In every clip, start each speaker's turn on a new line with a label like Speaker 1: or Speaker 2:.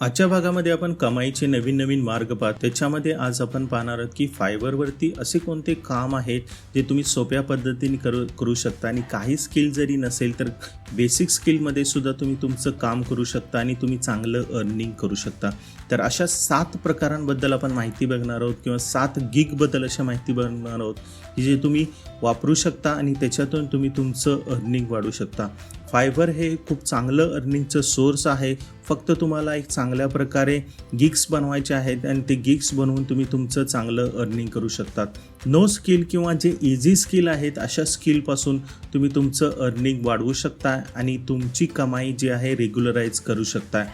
Speaker 1: आजच्या भागामध्ये आपण कमाईचे नवीन नवीन मार्ग पाहतो. त्याच्यामध्ये आज आपण पाहणार आहोत की फायबरवरती असे कोणते काम आहेत जे तुम्ही सोप्या पद्धतीने करू शकता आणि काही स्किल जरी नसेल तर बेसिक स्किलमध्ये सुद्धा तुम्ही तुमचं काम करू शकता आणि तुम्ही चांगलं अर्निंग करू शकता. तर अशा 7 प्रकारांबद्दल आपण माहिती बघणार आहोत किंवा 7 गिगबद्दल अशा माहिती बघणार आहोत की जे तुम्ही वापरू शकता आणि त्याच्यातून तुम्ही तुमचं अर्निंग वाढवू शकता. फायबर हे खूप चांगलं अर्निंगचं सोर्स आहे. फक्त तुम्हाला एक चांगल्या प्रकारे गिग्स बनवायचे आहेत आणि ते गिग्स बनवून तुम्ही तुमचं चांगलं अर्निंग करू शकतात. नो स्किल किंवा जे इझी स्किल आहेत अशा स्किलपासून तुम्ही तुमचं अर्निंग वाढवू शकता आणि तुमची कमाई जी आहे रेग्युलराईज करू शकता.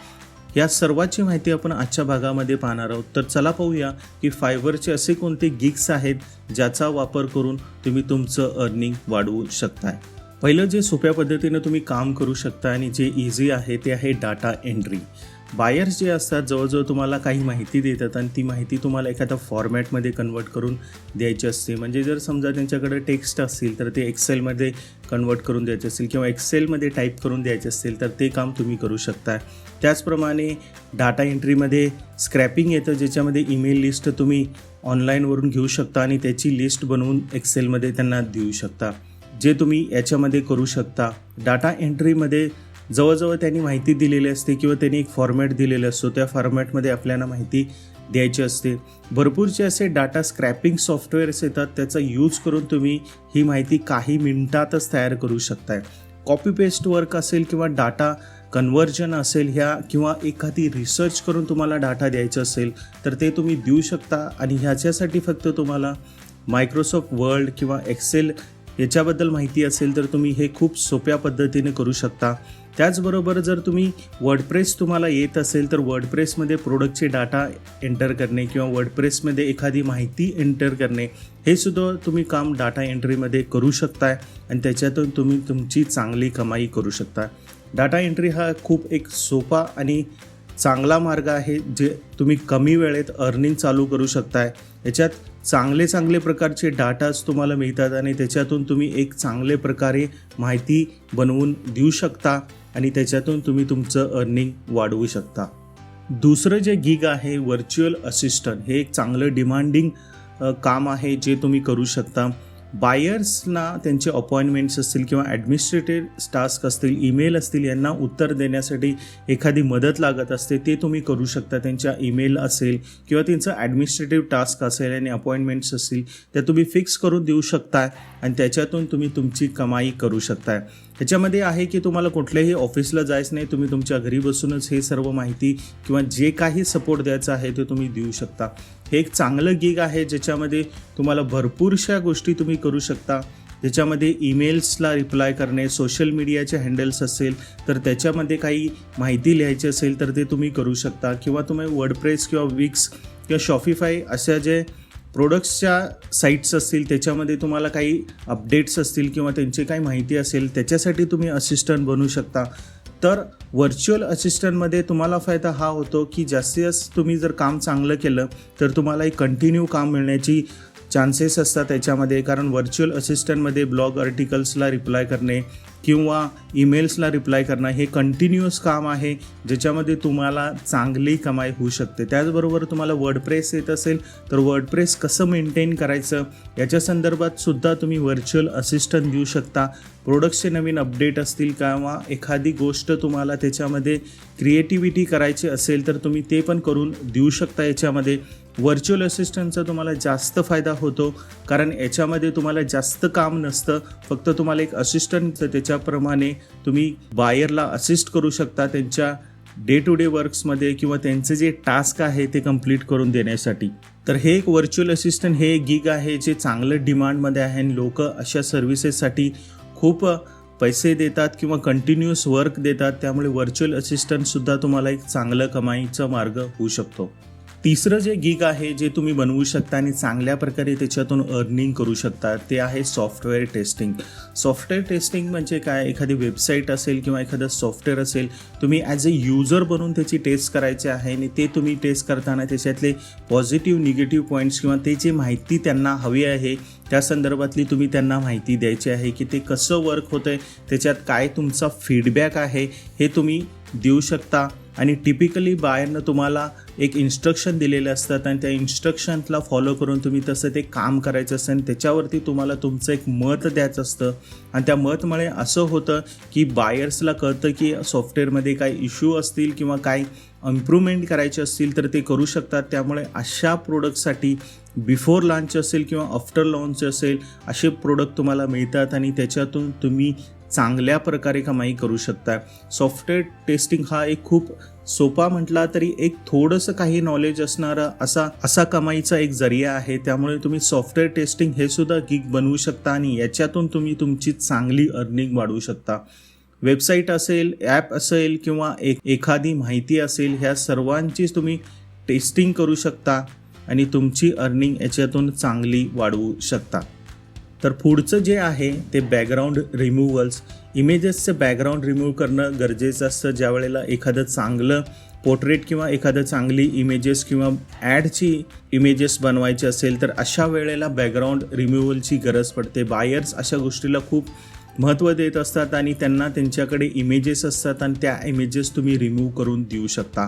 Speaker 1: या सर्वाची माहिती आपण आजच्या भागामध्ये पाहणार आहोत. तर चला पाहूया की फायबरचे असे कोणते गिग्स आहेत ज्याचा वापर करून तुम्ही तुमचं अर्निंग वाढवू शकताय. पहिलं जे सोप्या पद्धतीनं तुम्ही काम करू शकता आणि जे इझी आहे ते आहे डाटा एंट्री. बायर्स जे असतात जवळजवळ तुम्हाला काही माहिती देतात आणि ती माहिती तुम्हाला एखाद्या फॉर्मॅटमध्ये कन्वर्ट करून द्यायची असते. म्हणजे जर समजा त्यांच्याकडे टेक्स्ट असतील तर ते एक्सेलमध्ये कन्वर्ट करून द्यायचे असेल किंवा एक्सेलमध्ये टाईप करून द्यायचे असतील तर ते काम तुम्ही करू शकता. त्याचप्रमाणे डाटा एंट्रीमध्ये स्क्रॅपिंग येतं ज्याच्यामध्ये ईमेल लिस्ट तुम्ही ऑनलाईनवरून घेऊ शकता आणि त्याची लिस्ट बनवून एक्सेलमध्ये त्यांना देऊ शकता, जे तुम्ही याच्यामध्ये करू शकता. डाटा एंट्रीमध्ये जवळजवळ त्यांनी माहिती दिलेली असते किंवा त्यांनी एक फॉर्मॅट दिलेला असतो, त्या फॉर्मॅटमध्ये आपल्याला माहिती द्यायची असते. भरपूरचे असे डाटा स्क्रॅपिंग सॉफ्टवेअर्स येतात, त्याचा यूज करून तुम्ही ही माहिती काही मिनिटातच तयार करू शकताय. कॉपी पेस्ट वर्क असेल किंवा डाटा कन्व्हर्जन असेल ह्या किंवा एखादी रिसर्च करून तुम्हाला डाटा द्यायचा असेल तर ते तुम्ही देऊ शकता आणि ह्याच्यासाठी फक्त तुम्हाला मायक्रोसॉफ्ट वर्ड किंवा एक्सेल याच्याबद्दल माहिती असेल तर तुम्ही हे खूप सोप्या पद्धतीने करू शकता. त्याचबरोबर जर तुम्ही वर्डप्रेस तुम्हाला येत असेल तर वर्डप्रेसमध्ये प्रोडक्टचे डाटा एंटर करणे किंवा वर्डप्रेसमध्ये एखादी माहिती एंटर करणे हे सुद्धा तुम्ही काम डाटा एंट्रीमध्ये करू शकताय आणि त्याच्यातून तुम्ही तुमची चांगली कमाई करू शकता. डाटा एंट्री हा खूप एक सोपा आणि चांगला मार्ग आहे जे तुम्ही कमी वेळेत अर्निंग चालू करू शकताय. याच्यात चांगले प्रकारचे डाटाच तुम्हाला मिळतात आणि त्याच्यातून तुम्ही एक चांगले प्रकारे माहिती बनवून देऊ शकता आणि त्याच्यातून तुम्ही तुमचं अर्निंग वाढवू शकता. दुसरं जे गिग आहे व्हर्च्युअल असिस्टंट, हे एक चांगलं डिमांडिंग काम आहे जे तुम्ही करू शकता. बायर्सना त्यांचे अपॉइंटमेंट्स असतील किंवा ॲडमिनिस्ट्रेटिव्ह टास्क असतील, ईमेल असतील, यांना उत्तर देण्यासाठी एखादी मदत लागत असते, ते तुम्ही करू शकता. त्यांच्या ईमेल असेल किंवा त्यांचं ॲडमिनिस्ट्रेटिव्ह टास्क असेल आणि अपॉइंटमेंट्स असतील त्या तुम्ही फिक्स करून देऊ शकता आणि त्याच्यातून तुम्ही तुमची कमाई करू शकता. ह्याच्यामध्ये आहे की तुम्हाला कुठल्याही ऑफिसला जायचं नाही, तुम्ही तुमच्या घरी बसूनच हे सर्व माहिती किंवा जे काही सपोर्ट द्यायचं आहे ते तुम्ही देऊ शकता. हे एक चांगलं गिग आहे ज्याच्यामध्ये तुम्हाला भरपूरशा गोष्टी तुम्ही करू शकता. ज्याच्यामध्ये ईमेल्सला रिप्लाय करणे, सोशल मीडियाचे हँडल्स असेल तर त्याच्यामध्ये काही माहिती लिहायची असेल तर ते तुम्ही करू शकता किंवा तुम्ही वर्डप्रेस किंवा विक्स किंवा शॉपिफाय अशा जे प्रोडक्ट्सच्या साईट्स असतील त्याच्यामध्ये तुम्हाला काही अपडेट्स असतील किंवा त्यांची काही माहिती असेल त्याच्यासाठी तुम्ही असिस्टंट बनवू शकता. तर व्हर्च्युअल असिस्टंटमध्ये तुम्हाला फायदा हा होतो की जास्तीत जास्त तुम्ही जर काम चांगलं केलं तर तुम्हाला एक कंटिन्यू काम मिळण्याची चान्सेस असतात त्याच्यामध्ये. कारण व्हर्च्युअल असिस्टंटमध्ये ब्लॉग आर्टिकल्सला रिप्लाय करणे किंवा ईमेल्सला रिप्लाय करणं हे कंटिन्युअस काम आहे ज्याच्यामध्ये तुम्हाला चांगली कमाई होऊ शकते. त्याचबरोबर तुम्हाला वर्डप्रेस येत असेल तर वर्डप्रेस कसं मेंटेन करायचं याच्या संदर्भात सुद्धा तुम्ही व्हर्च्युअल असिस्टंट देऊ शकता. प्रोडक्ट्सचे नवीन अपडेट असतील किंवा एखादी गोष्ट तुम्हाला त्याच्यामध्ये क्रिएटिव्हिटी करायची असेल तर तुम्ही ते पण करून देऊ शकता. याच्यामध्ये व्हर्च्युअल असिस्टंटचा तुम्हाला जास्त फायदा होतो कारण याच्यामध्ये तुम्हाला जास्त काम नसतं, फक्त तुम्हाला एक असिस्टंट त्याच्याप्रमाणे तुम्ही बायरला असिस्ट करू शकता त्यांच्या डे टू डे वर्क्समध्ये किंवा त्यांचे जे टास्क आहे ते कंप्लीट करून देण्यासाठी. तर हे एक व्हर्च्युअल असिस्टंट हे एक गिग आहे जे चांगलं डिमांडमध्ये आहे आणि लोक अशा सर्व्हिसेससाठी खूप पैसे देतात किंवा कंटिन्युअस वर्क देतात. त्यामुळे व्हर्च्युअल असिस्टंटसुद्धा तुम्हाला एक चांगलं कमाईचा मार्ग होऊ शकतो. तिसरं जे गिग आहे जे तुम्ही बनवू शकता आणि चांगल्या प्रकारे त्याच्यातून अर्निंग करू शकता ते आहे सॉफ्टवेअर टेस्टिंग. सॉफ्टवेअर टेस्टिंग म्हणजे काय, एखादी वेबसाईट असेल किंवा एखादं सॉफ्टवेअर असेल तुम्ही ॲज अ यूजर बनून त्याची टेस्ट करायची आहे आणि ते तुम्ही टेस्ट करताना त्याच्यातले पॉझिटिव्ह निगेटिव्ह पॉईंट्स किंवा त्याची माहिती त्यांना हवी आहे त्या संदर्भातली तुम्ही त्यांना माहिती द्यायची आहे की ते कसं वर्क होतं आहे, त्याच्यात काय तुमचा फीडबॅक आहे हे तुम्ही देऊ शकता. आणि टिपिकली बायरनं तुम्हाला एक इन्स्ट्रक्शन दिलेले असतात आणि त्या इन्स्ट्रक्शनला फॉलो करून तुम्ही तसं ते काम करायचं असतं आणि त्याच्यावरती तुम्हाला तुमचं एक मत द्यायचं असतं. आणि त्या मतमुळे असं होतं की बायर्सला कळतं की सॉफ्टवेअरमध्ये काही इश्यू असतील किंवा काही इम्प्रूव्हमेंट करायचे असतील तर ते करू शकतात. त्यामुळे अशा प्रोडक्टसाठी बिफोर लॉन्च असेल किंवा आफ्टर लॉन्च असेल असे प्रोडक्ट तुम्हाला मिळतात आणि त्याच्यातून तुम्ही चांगल्या प्रकारे कमाई करू शकता. सॉफ्टवेअर टेस्टिंग हा एक खूप सोपा म्हटला तरी एक थोडंसं काही नॉलेज असणारा असा कमाईचा एक जरिया आहे. त्यामुळे तुम्ही सॉफ्टवेअर टेस्टिंग हे सुद्धा गिग बनवू शकता आणि याच्यातून तुम्ही तुमची चांगली अर्निंग वाढवू शकता. वेबसाईट असेल, ॲप असेल किंवा एखादी माहिती असेल, ह्या सर्वांचीच तुम्ही टेस्टिंग करू शकता आणि तुमची अर्निंग याच्यातून चांगली वाढवू शकता. तर पुढचं जे आहे ते बॅकग्राऊंड रिमूव्हल्स. इमेजेसचं बॅकग्राऊंड रिमूव्ह करणं गरजेचं असतं. ज्या वेळेला एखादं चांगलं पोर्ट्रेट किंवा एखादं चांगली इमेजेस किंवा ॲडची इमेजेस बनवायची असेल तर अशा वेळेला बॅकग्राऊंड रिमूव्हलची गरज पडते. बायर्स अशा गोष्टीला खूप महत्त्व देत असतात आणि त्यांना त्यांच्याकडे इमेजेस असतात आणि त्या इमेजेस तुम्ही रिमूव्ह करून देऊ शकता.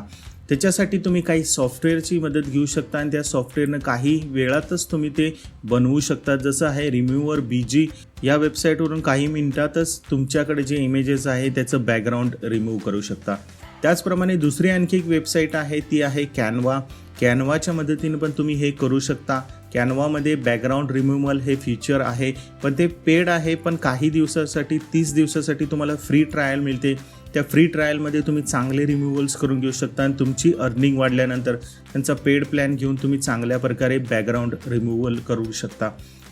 Speaker 1: त्याच्यासाठी तुम्ही काही सॉफ्टवेअरची मदत घेऊ शकता आणि त्या सॉफ्टवेअरनं काही वेळातच तुम्ही ते बनवू शकता. जसं आहे रिमूव्हर BG या वेबसाईटवरून काही मिनिटातच तुमच्याकडे जे इमेजेस आहे त्याचं बॅकग्राऊंड रिमूव्ह करू शकता. त्याचप्रमाणे दुसरी आणखी एक वेबसाईट आहे ती आहे कॅनवा. कॅनवाच्या मदतीने पण तुम्ही हे करू शकता. कॅनवामध्ये बॅकग्राऊंड रिमूव्हल हे फीचर आहे पण ते पेड आहे. पण काही दिवसासाठी 30 दिवसासाठी तुम्हाला फ्री ट्रायल मिळते. त्या फ्री ट्रायलमध्ये तुम्ही चांगले रिमूव्हल्स करून घेऊ शकता आणि तुमची अर्निंग वाढल्यानंतर त्यांचा पेड प्लॅन घेऊन तुम्ही चांगल्या प्रकारे बॅकग्राऊंड रिमूव्हल करू शकता.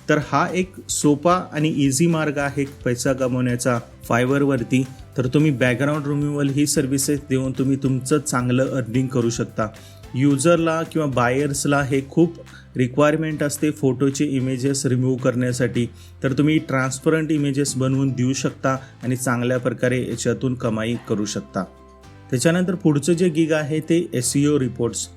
Speaker 1: तर हा एक सोपा आणि इझी मार्ग आहे पैसा कमवण्याचा फायवरवरती. तर तुम्ही बॅकग्राऊंड रिमूव्हल ही सर्व्हिसेस देऊन तुम्ही तुमचं चांगलं अर्निंग करू शकता. युजरला किंवा बायर्सला हे खूप रिक्वायरमेंट असते फोटोचे इमेजेस रिमूव्ह करण्यासाठी. तर तुम्ही ट्रान्सपरंट इमेजेस बनवून देऊ शकता आणि चांगल्या प्रकारे याच्यातून कमाई करू शकता. त्याच्यानंतर पुढचं जे गिग आहे ते SEO रिपोर्ट्स.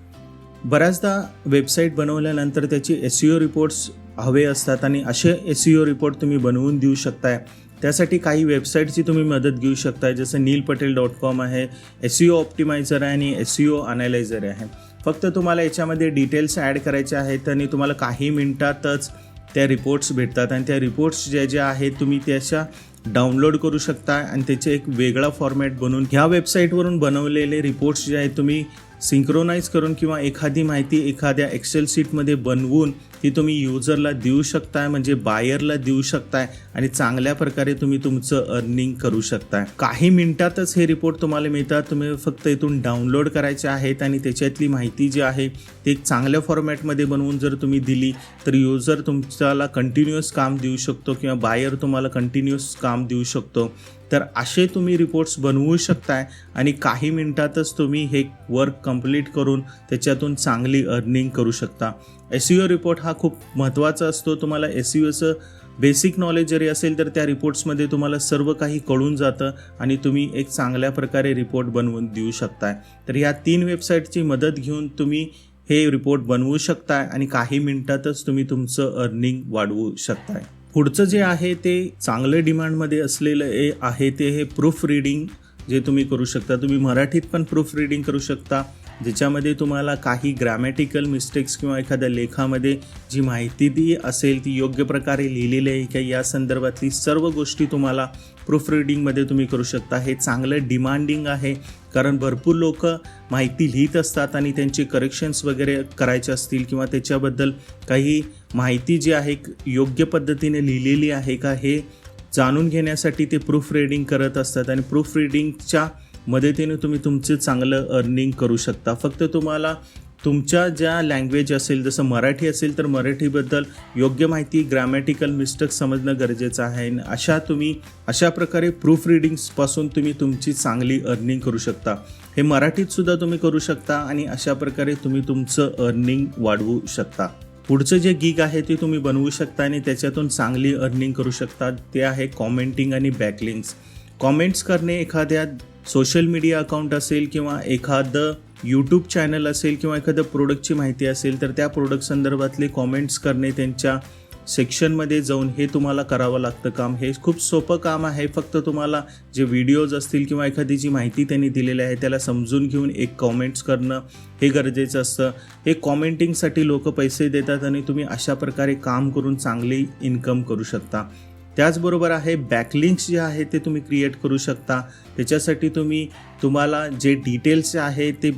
Speaker 1: बऱ्याचदा वेबसाईट बनवल्यानंतर त्याचे SEO रिपोर्ट्स हवे असतात आणि असे SEO रिपोर्ट तुम्ही बनवून देऊ शकताय. त्यासाठी काही वेबसाईटची तुम्ही मदत घेऊ शकताय. जसं neelpatel.com आहे, SEO ऑप्टिमायझर आहे आणि SEO अनालायझर आहे. फक्त तुम्हाला याच्यामध्ये डिटेल्स ॲड करायचे आहेत आणि तुम्हाला काही मिनिटातच त्या रिपोर्ट्स भेटतात आणि त्या रिपोर्ट्स ज्या आहेत तुम्ही त्याच्या डाउनलोड करू शकता आणि त्याचे एक वेगळा फॉर्मॅट बनवून ह्या वेबसाईटवरून बनवलेले रिपोर्ट्स जे आहेत तुम्ही सिंक्रोनाइज करून किंवा एखादी माहिती एखाद्या एक्सेल शीटमध्ये बनवून ती तुम्ही युजरला देऊ शकताय, म्हणजे बायरला देऊ शकताय आणि चांगल्या प्रकारे तुम्ही तुमचं अर्निंग करू शकताय. काही मिनिटातच हे रिपोर्ट तुम्हाला मिळतात. तुम्ही फक्त इथून डाउनलोड करायचे आहेत आणि त्याच्यातली माहिती जी आहे ती एक चांगल्या फॉर्मॅटमध्ये बनवून जर तुम्ही दिली तर युजर तुमच्याला कंटिन्युअस काम देऊ शकतो किंवा बायर तुम्हाला कंटिन्युअस काम देऊ शकतो. तर असे तुम्ही रिपोर्ट्स बनवू शकताय आणि काही मिनिटातच तुम्ही हे वर्क कंप्लीट करून त्याच्यातून चांगली अर्निंग करू शकता. SEO रिपोर्ट हा खूप महत्त्वाचा असतो. तुम्हाला SEOचं बेसिक नॉलेज जरी असेल तर त्या रिपोर्ट्समध्ये तुम्हाला सर्व काही कळून जातं आणि तुम्ही एक चांगल्या प्रकारे रिपोर्ट बनवून देऊ शकताय. तर या 3 वेबसाईटची मदत घेऊन तुम्ही हे रिपोर्ट बनवू शकताय आणि काही मिनिटातच तुम्ही तुमचं अर्निंग वाढवू शकताय. पुढचं जे आहे ते चांगलं डिमांडमध्ये असलेलं आहे ते हे प्रूफ रीडिंग जे तुम्ही करू शकता. तुम्ही मराठीत पण प्रूफ रीडिंग करू शकता, ज्याच्यामध्ये तुम्हाला काही ग्रॅमॅटिकल मिस्टेक्स किंवा एखाद्या लेखामध्ये जी माहिती ती असेल ती योग्य प्रकारे लिहिलेली आहे का या संदर्भातली सर्व गोष्टी तुम्हाला प्रूफ रीडिंगमध्ये तुम्ही करू शकता. हे चांगलं डिमांडिंग आहे कारण भरपूर लोक माहिती लिहित असतात आणि त्यांचे करेक्शन्स वगैरे करायचे असतील किंवा त्याच्याबद्दल काही माहिती जी आहे योग्य पद्धतीने लिहिलेली आहे का हे जाणून घेण्यासाठी ते प्रूफ रीडिंग करत असतात आणि प्रूफ रीडिंगच्या मदतीने तुम्ही तुमचे चांगलं अर्निंग करू शकता. फक्त तुम्हाला तुमच्या ज्या लँग्वेज असेल जसं मराठी असेल तर मराठीबद्दल योग्य माहिती ग्रॅमॅटिकल मिस्टेक्स समजणं गरजेचं आहे. अशा प्रकारे प्रूफ रीडिंग्सपासून तुम्ही तुमची चांगली अर्निंग करू शकता. हे मराठीतसुद्धा तुम्ही करू शकता आणि अशा प्रकारे तुम्ही तुमचं अर्निंग वाढवू शकता. पुढचं जे गिग आहे ते तुम्ही बनवू शकता आणि त्याच्यातून चांगली अर्निंग करू शकता. ते आहे कॉमेंटिंग आणि बॅकलिंक्स. कॉमेंट्स करणे एखाद्या सोशल मीडिया अकाउंट असेल किंवा एखादं यूट्यूब चॅनल असेल किंवा एखादं प्रोडक्टची माहिती असेल तर त्या प्रोडक्ट संदर्भातले कॉमेंट्स करणे, त्यांच्या सेक्शनमध्ये जाऊन हे तुम्हाला करावं लागतं काम. हे खूप सोपं काम आहे. फक्त तुम्हाला जे व्हिडिओज असतील किंवा एखादी जी माहिती त्यांनी दिलेली आहे त्याला समजून घेऊन एक कॉमेंट्स करणं हे गरजेचं असतं. हे कॉमेंटिंगसाठी लोक पैसे देतात आणि तुम्ही अशा प्रकारे काम करून चांगली इन्कम करू शकता. त्याचबरोबर आहे बॅकलिंक्स जे आहे ते तुम्ही क्रिएट करू शकता. त्याच्यासाठी तुम्हाला जे डिटेल्स आहे ते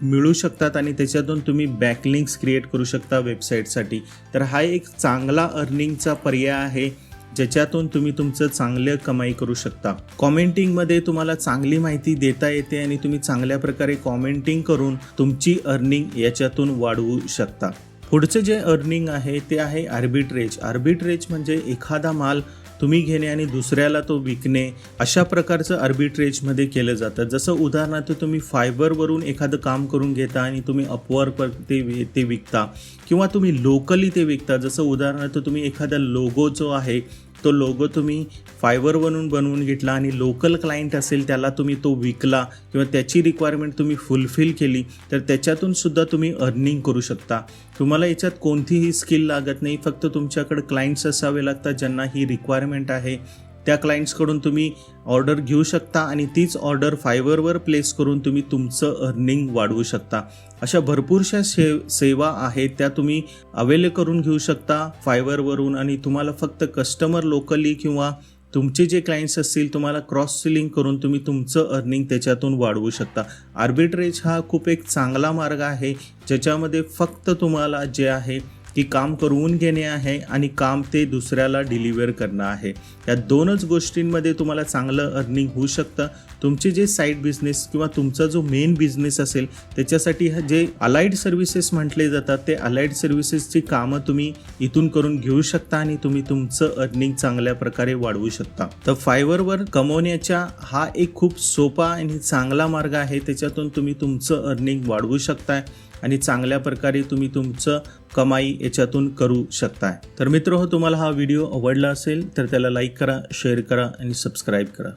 Speaker 1: मिळू शकतात आणि त्याच्यातून तुम्ही बॅकलिंक्स क्रिएट करू शकता वेबसाईटसाठी. तर हा एक चांगला अर्निंगचा पर्याय आहे ज्याच्यातून तुम्ही तुमचं चांगलं कमाई करू शकता. कॉमेंटिंगमध्ये तुम्हाला चांगली माहिती देता येते आणि तुम्ही चांगल्या प्रकारे कॉमेंटिंग करून तुमची अर्निंग याच्यातून वाढवू शकता. पुढचं जे अर्निंग आहे ते आहे आर्बिट्रेज. आर्बिट्रेज म्हणजे एखादा माल तुम्ही घेणे आणि दुसऱ्याला तो विकणे, अशा प्रकारचं आर्बिट्रेजमध्ये केलं जातं. जसं उदाहरणार्थ तुम्ही फायबरवरून एखादं काम करून घेता आणि तुम्ही अपवर्कवर ते विकता किंवा तुम्ही लोकली ते विकता. जसं उदाहरणार्थ तुम्ही एखादा लोगो जो आहे तो लोगो तुम्ही फायबरवरून बनवून घेतला आणि लोकल क्लायंट असेल त्याला तुम्ही तो विकला किंवा त्याची रिक्वायरमेंट तुम्ही फुलफिल केली तर त्याच्यातून सुद्धा तुम्ही अर्निंग करू शकता. तुम्हाला याच्यात कोणतीही स्किल लागत नाही. फक्त तुमच्याकडे क्लायंट्स असावे लागतात ज्यांना ही रिक्वायरमेंट आहे. त्या क्लायंट्सकडून तुम्ही ऑर्डर घेऊ शकता आणि तीच ऑर्डर फायबरवर प्लेस करून तुम्ही तुमचं अर्निंग वाढवू शकता. अशा भरपूरशा सेवा आहेत त्या तुम्ही अवेल करून घेऊ शकता फायबरवरून आणि तुम्हाला फक्त कस्टमर लोकली किंवा तुमचे जे क्लायंट्स असतील तुम्हाला क्रॉस सेलिंग करून तुम्ही तुमचं अर्निंग त्याच्यातून वाढवू शकता. आर्बिट्रेज हा खूप एक चांगला मार्ग आहे ज्याच्यामध्ये फक्त तुम्हाला जे आहे की काम करून घेणे आहे आणि काम ते दुसऱ्याला डिलिव्हर करणं आहे. या दोनच गोष्टींमध्ये तुम्हाला चांगलं अर्निंग होऊ शकतं. तुमचे जे साईड बिझनेस किंवा तुमचा जो मेन बिझनेस असेल त्याच्यासाठी जे अलाइड सर्व्हिसेस म्हटले जातात ते अलाइड सर्व्हिसेसची कामं तुम्ही इथून करून घेऊ शकता आणि तुम्ही तुमचं अर्निंग चांगल्या प्रकारे वाढवू शकता. तर फायबरवर कमवण्याचा हा एक खूप सोपा आणि चांगला मार्ग आहे. त्याच्यातून तुम्ही तुमचं अर्निंग वाढवू शकताय आणि चांगल्या प्रकारे तुम्ही तुमचं कमाई याच्यातून करू शकताय. तर मित्र हो, तुम्हाला हा व्हिडिओ आवडला असेल तर त्याला लाईक करा, शेअर करा आणि सबस्क्राईब करा.